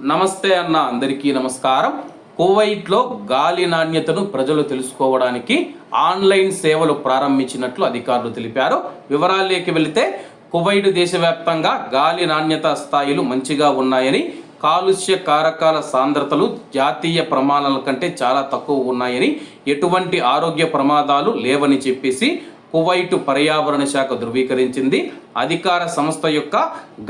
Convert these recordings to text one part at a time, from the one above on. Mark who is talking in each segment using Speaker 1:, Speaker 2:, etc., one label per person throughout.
Speaker 1: నమస్తే అన్న, అందరికీ నమస్కారం. కువైట్లో గాలి నాణ్యతను ప్రజలు తెలుసుకోవడానికి ఆన్లైన్ సేవలు ప్రారంభించినట్లు అధికారులు తెలిపారు. వివరాల్లోకి వెళితే కువైట్ దేశవ్యాప్తంగా గాలి నాణ్యత స్థాయిలు మంచిగా ఉన్నాయని, కాలుష్య కారకాల సాంద్రతలు జాతీయ ప్రమాణాల కంటే చాలా తక్కువ ఉన్నాయని, ఎటువంటి ఆరోగ్య ప్రమాదాలు లేవని చెప్పేసి కువైట్ పర్యావరణ శాఖ ధృవీకరించింది. అధికార సంస్థ యొక్క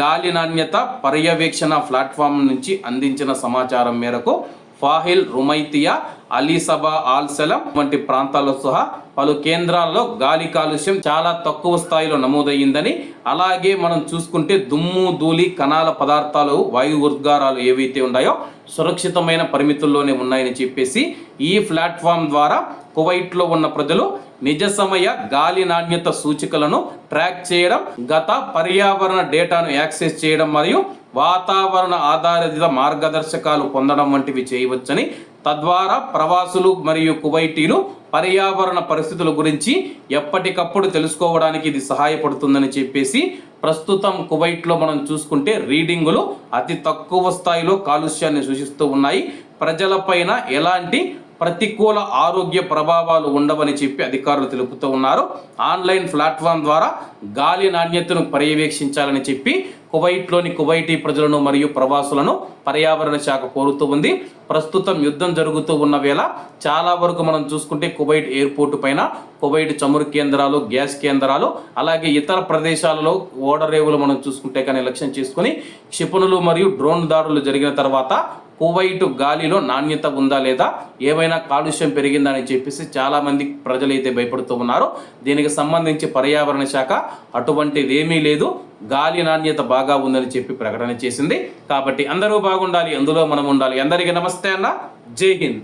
Speaker 1: గాలి నాణ్యత పర్యవేక్షణ ప్లాట్ఫామ్ నుంచి అందించిన సమాచారం మేరకు ఫాహిల్, రుమైతియా, అలీసబా, ఆల్సలం వంటి ప్రాంతాల్లో సహా పలు కేంద్రాల్లో గాలి కాలుష్యం చాలా తక్కువ స్థాయిలో నమోదయ్యిందని, అలాగే మనం చూసుకుంటే దుమ్ము, ధూళి, కణాల పదార్థాలు, వాయు ఉద్గారాలు ఏవైతే ఉన్నాయో సురక్షితమైన పరిమితుల్లోనే ఉన్నాయని చెప్పేసి ఈ ప్లాట్ఫామ్ ద్వారా కువైట్లో ఉన్న ప్రజలు నిజ సమయ గాలి నాణ్యత సూచికలను ట్రాక్ చేయడం, గత పర్యావరణ డేటాను యాక్సెస్ చేయడం మరియు వాతావరణ ఆధారిత మార్గదర్శకాలు పొందడం వంటివి చేయవచ్చని, తద్వారా ప్రవాసులు మరియు కువైటీలు పర్యావరణ పరిస్థితుల గురించి ఎప్పటికప్పుడు తెలుసుకోవడానికి ఇది సహాయపడుతుందని చెప్పేసి ప్రస్తుతం కువైట్లో మనం చూసుకుంటే రీడింగులు అతి తక్కువ స్థాయిలో కాలుష్యాన్ని సూచిస్తూ ఉన్నాయి. ప్రజలపైన ఎలాంటి ప్రతికూల ఆరోగ్య ప్రభావాలు ఉండవని చెప్పి అధికారులు తెలుపుతూ ఉన్నారు. ఆన్లైన్ ప్లాట్ఫామ్ ద్వారా గాలి నాణ్యతను పర్యవేక్షించాలని చెప్పి కువైట్లోని కువైటీ ప్రజలను మరియు ప్రవాసులను పర్యావరణ శాఖ కోరుతూ ఉంది. ప్రస్తుతం యుద్ధం జరుగుతూ ఉన్న వేళ చాలా వరకు మనం చూసుకుంటే కువైట్ ఎయిర్పోర్టు పైన కువైట్ చమురు కేంద్రాలు, గ్యాస్ కేంద్రాలు, అలాగే ఇతర ప్రదేశాలలో ఓడరేవులు మనం చూసుకుంటే కానీ లక్ష్యం చేసుకుని క్షిపణులు మరియు డ్రోన్ దాడులు జరిగిన తర్వాత కువైట్ గాలిలో నాణ్యత ఉందా లేదా, ఏమైనా కాలుష్యం పెరిగిందని చెప్పేసి చాలామంది ప్రజలైతే భయపడుతూ ఉన్నారు. దీనికి సంబంధించి పర్యావరణ శాఖ అటువంటిది ఏమీ లేదు, గాలి నాణ్యత బాగా ఉందని చెప్పి ప్రకటన చేసింది. కాబట్టి అందరూ బాగుండాలి, అందులో మనం ఉండాలి. అందరికీ నమస్తే అన్న, జై హింద్.